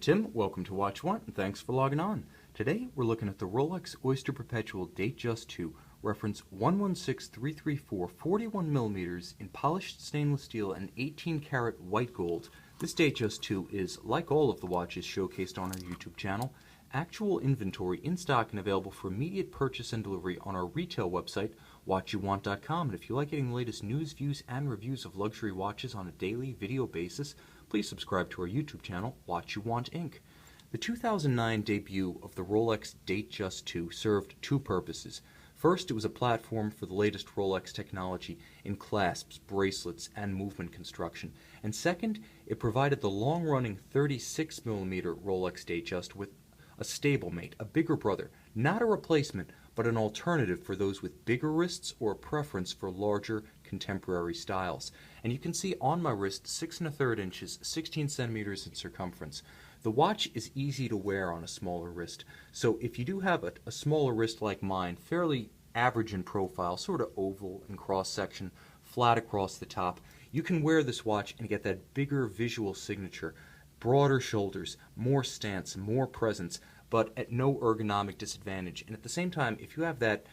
Tim, welcome to Watch What, and thanks for logging on. Today we're looking at the Rolex Oyster Perpetual Datejust II, reference 116334, 41 millimeters in polished stainless steel and 18 karat white gold. This Datejust II is, like all of the watches showcased on our YouTube channel, actual inventory in stock and available for immediate purchase and delivery on our retail website, watchyouwant.com. And if you like getting the latest news, views, and reviews of luxury watches on a daily video basis, please subscribe to our YouTube channel, Watch You Want Inc. The 2009 debut of the Rolex Datejust II served two purposes. First, it was a platform for the latest Rolex technology in clasps, bracelets, and movement construction. And second, it provided the long-running 36mm Rolex Datejust with a stablemate, a bigger brother, not a replacement, but an alternative for those with bigger wrists or a preference for larger contemporary styles. And you can see on my wrist 6 1/3 inches, 16 centimeters in circumference. The watch is easy to wear on a smaller wrist, so if you do have a smaller wrist like mine, fairly average in profile, sort of oval in cross-section, flat across the top, you can wear this watch and get that bigger visual signature, broader shoulders, more stance, more presence, but at no ergonomic disadvantage. And at the same time, if you have that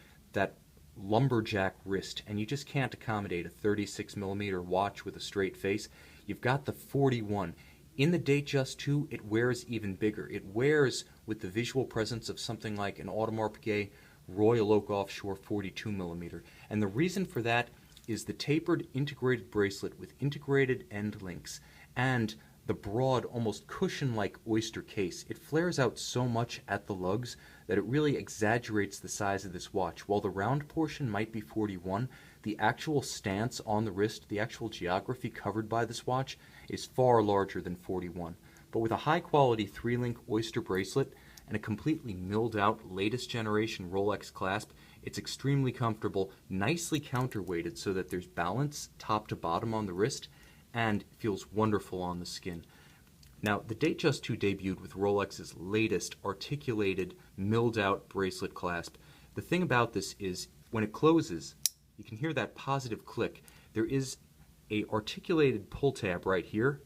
lumberjack wrist and you just can't accommodate a 36mm watch with a straight face, you've got the 41. In the Datejust II, it wears even bigger. It wears with the visual presence of something like an Audemars Piguet Royal Oak Offshore 42mm. And the reason for that is the tapered integrated bracelet with integrated end links and the broad, almost cushion-like Oyster case. It flares out so much at the lugs that it really exaggerates the size of this watch. While the round portion might be 41, the actual stance on the wrist, the actual geography covered by this watch, is far larger than 41. But with a high-quality 3-link Oyster bracelet and a completely milled-out latest generation Rolex clasp, it's extremely comfortable, nicely counterweighted so that there's balance top to bottom on the wrist, and feels wonderful on the skin. Now, the Datejust II debuted with Rolex's latest articulated, milled-out bracelet clasp. The thing about this is, when it closes, you can hear that positive click. There is a articulated pull tab right here,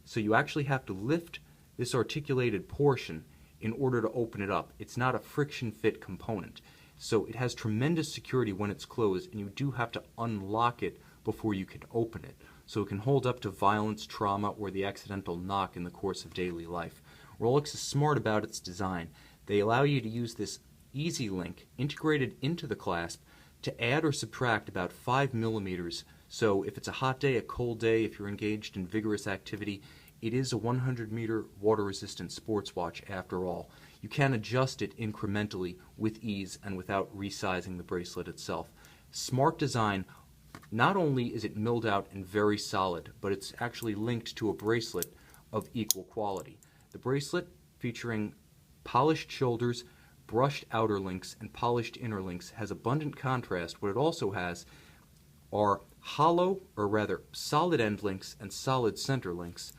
so you actually have to lift this articulated portion in order to open it up. It's not a friction fit component, so it has tremendous security when it's closed, and you do have to unlock it before you can open it, so it can hold up to violence, trauma, or the accidental knock in the course of daily life. Rolex is smart about its design. They allow you to use this easy link integrated into the clasp to add or subtract about 5 millimeters. So if it's a hot day, a cold day, if you're engaged in vigorous activity, it is a 100-meter water-resistant sports watch after all. You can adjust it incrementally with ease and without resizing the bracelet itself. Smart design. Not only is it milled out and very solid, but it's actually linked to a bracelet of equal quality. The bracelet, featuring polished shoulders, brushed outer links, and polished inner links, has abundant contrast. What it also has are hollow, or rather solid end links and solid center links,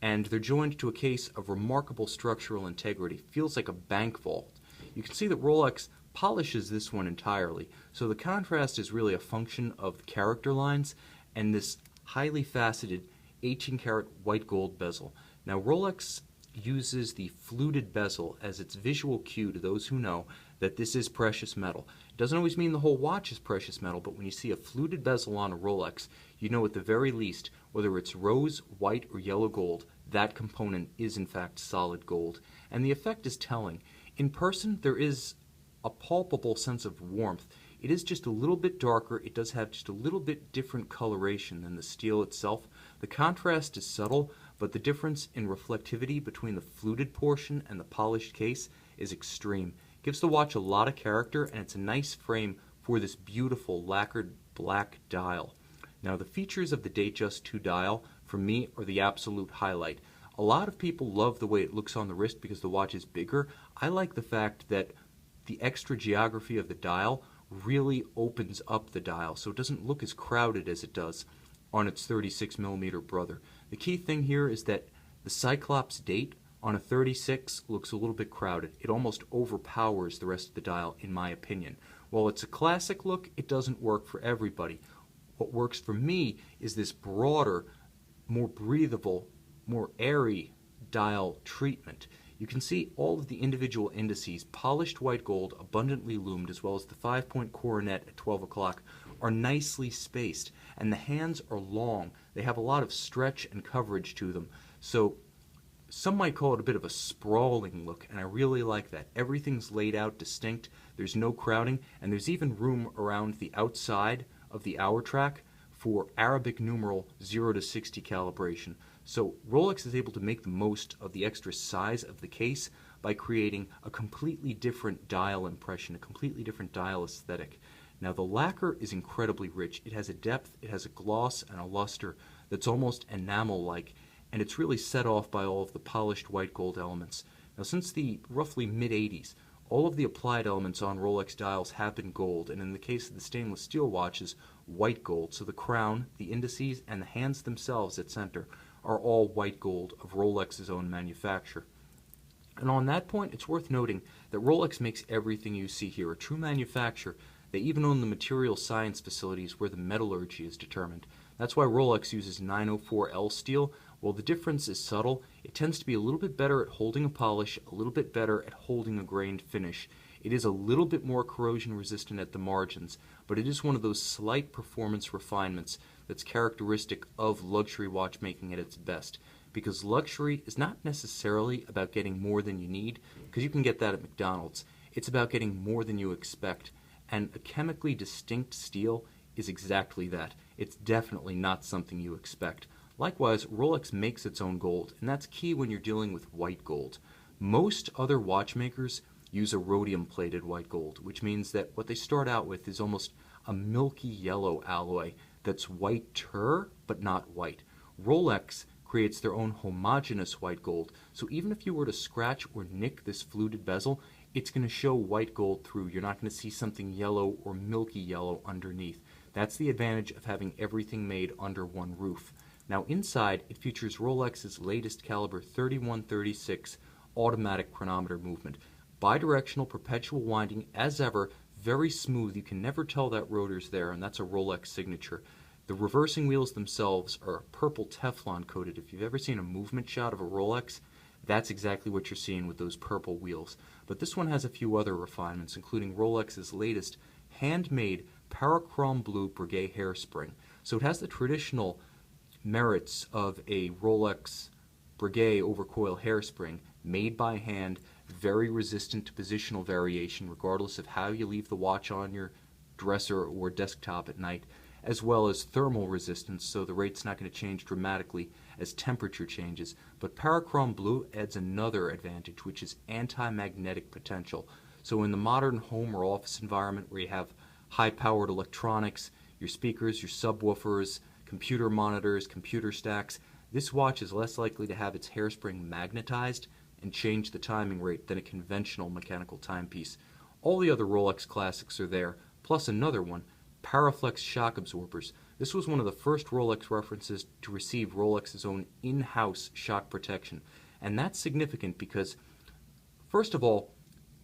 and they're joined to a case of remarkable structural integrity. Feels like a bank vault. You can see that Rolex polishes this one entirely, so the contrast is really a function of the character lines and this highly faceted 18 karat white gold bezel. Now, Rolex uses the fluted bezel as its visual cue to those who know that this is precious metal. It doesn't always mean the whole watch is precious metal, but when you see a fluted bezel on a Rolex, you know at the very least, whether it's rose, white, or yellow gold, that component is in fact solid gold. And the effect is telling. In person, there is a palpable sense of warmth. It is just a little bit darker. It does have just a little bit different coloration than the steel itself. The contrast is subtle, but the difference in reflectivity between the fluted portion and the polished case is extreme. It gives the watch a lot of character, and it's a nice frame for this beautiful lacquered black dial. Now, the features of the Datejust II dial, for me, are the absolute highlight. A lot of people love the way it looks on the wrist because the watch is bigger. I like the fact that the extra geography of the dial really opens up the dial, so it doesn't look as crowded as it does on its 36mm brother. The key thing here is that the Cyclops date on a 36 looks a little bit crowded. It almost overpowers the rest of the dial, in my opinion. While it's a classic look, it doesn't work for everybody. What works for me is this broader, more breathable, more airy dial treatment. You can see all of the individual indices, polished white gold, abundantly lumed, as well as the 5-point coronet at 12 o'clock, are nicely spaced, and the hands are long. They have a lot of stretch and coverage to them. So some might call it a bit of a sprawling look, and I really like that. Everything's laid out distinct, there's no crowding, and there's even room around the outside of the hour track for Arabic numeral 0 to 60 calibration. So Rolex is able to make the most of the extra size of the case by creating a completely different dial impression, a completely different dial aesthetic. Now the lacquer is incredibly rich. It has a depth, it has a gloss and a luster that's almost enamel-like, and it's really set off by all of the polished white gold elements. Now since the roughly mid-80s, all of the applied elements on Rolex dials have been gold, and in the case of the stainless steel watches, white gold. So the crown, the indices, and the hands themselves at center are all white gold of Rolex's own manufacture. And on that point, it's worth noting that Rolex makes everything you see here a true manufacturer. They even own the material science facilities where the metallurgy is determined. That's why Rolex uses 904L steel. While the difference is subtle, it tends to be a little bit better at holding a polish, a little bit better at holding a grained finish. It is a little bit more corrosion resistant at the margins, but it is one of those slight performance refinements that's characteristic of luxury watchmaking at its best. Because luxury is not necessarily about getting more than you need, because you can get that at McDonald's. It's about getting more than you expect. And a chemically distinct steel is exactly that. It's definitely not something you expect. Likewise, Rolex makes its own gold, and that's key when you're dealing with white gold. Most other watchmakers use a rhodium-plated white gold, which means that what they start out with is almost a milky yellow alloy that's whiter, but not white. Rolex creates their own homogeneous white gold, so even if you were to scratch or nick this fluted bezel, it's going to show white gold through. You're not going to see something yellow or milky yellow underneath. That's the advantage of having everything made under one roof. Now inside, it features Rolex's latest caliber 3136 automatic chronometer movement. Bidirectional perpetual winding as ever, very smooth. You can never tell that rotor's there, and that's a Rolex signature. The reversing wheels themselves are purple Teflon coated. If you've ever seen a movement shot of a Rolex, that's exactly what you're seeing with those purple wheels. But this one has a few other refinements, including Rolex's latest handmade parachrome blue Breguet hairspring. So it has the traditional merits of a Rolex Breguet overcoil hairspring, made by hand, very resistant to positional variation regardless of how you leave the watch on your dresser or desktop at night, as well as thermal resistance, so the rate's not going to change dramatically as temperature changes. But parachrome blue adds another advantage, which is anti-magnetic potential. So in the modern home or office environment where you have high-powered electronics, your speakers, your subwoofers, computer monitors, computer stacks, this watch is less likely to have its hairspring magnetized and change the timing rate than a conventional mechanical timepiece. All the other Rolex classics are there, plus another one, Paraflex shock absorbers. This was one of the first Rolex references to receive Rolex's own in-house shock protection. And that's significant because, first of all,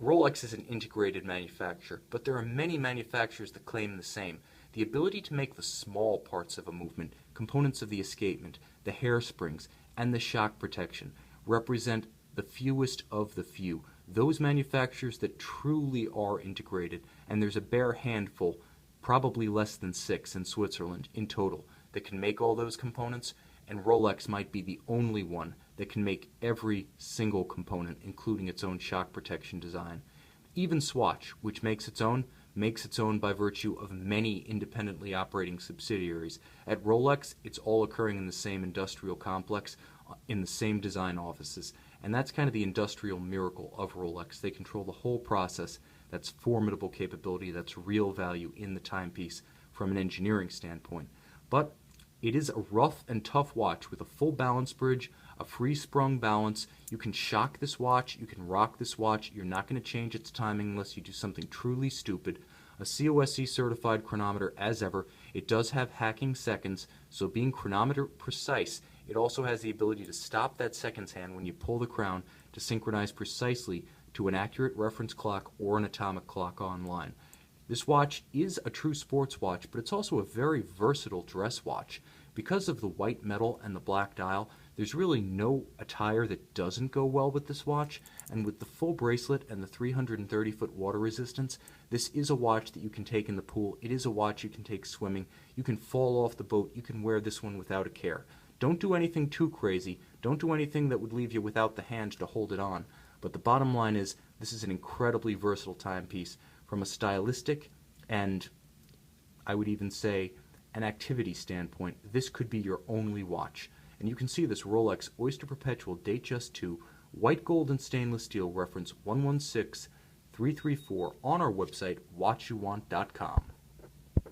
Rolex is an integrated manufacturer, but there are many manufacturers that claim the same. The ability to make the small parts of a movement, components of the escapement, the hairsprings, and the shock protection, represent the fewest of the few. Those manufacturers that truly are integrated, and there's a bare handful, probably less than 6 in Switzerland in total, that can make all those components, and Rolex might be the only one that can make every single component, including its own shock protection design. Even Swatch, which makes its own by virtue of many independently operating subsidiaries. At Rolex, it's all occurring in the same industrial complex, in the same design offices, and that's kind of the industrial miracle of Rolex. They control the whole process. That's formidable capability, that's real value in the timepiece from an engineering standpoint. But it is a rough and tough watch with a full balance bridge, a free-sprung balance. You can shock this watch, you can rock this watch, you're not going to change its timing unless you do something truly stupid. A COSC certified chronometer as ever. It does have hacking seconds, so being chronometer precise, it also has the ability to stop that seconds hand when you pull the crown to synchronize precisely to an accurate reference clock or an atomic clock online. This watch is a true sports watch, but it's also a very versatile dress watch. Because of the white metal and the black dial, There's really no attire that doesn't go well with this watch, and with the full bracelet and the 330-foot water resistance, this is a watch that you can take in the pool. It is a watch you can take swimming. You can fall off the boat. You can wear this one without a care. Don't do anything too crazy. Don't do anything that would leave you without the hand to hold it on. But the bottom line is, this is an incredibly versatile timepiece from a stylistic and, I would even say, an activity standpoint. This could be your only watch. And you can see this Rolex Oyster Perpetual Datejust II, white gold and stainless steel, reference 116334 on our website, watchyouwant.com.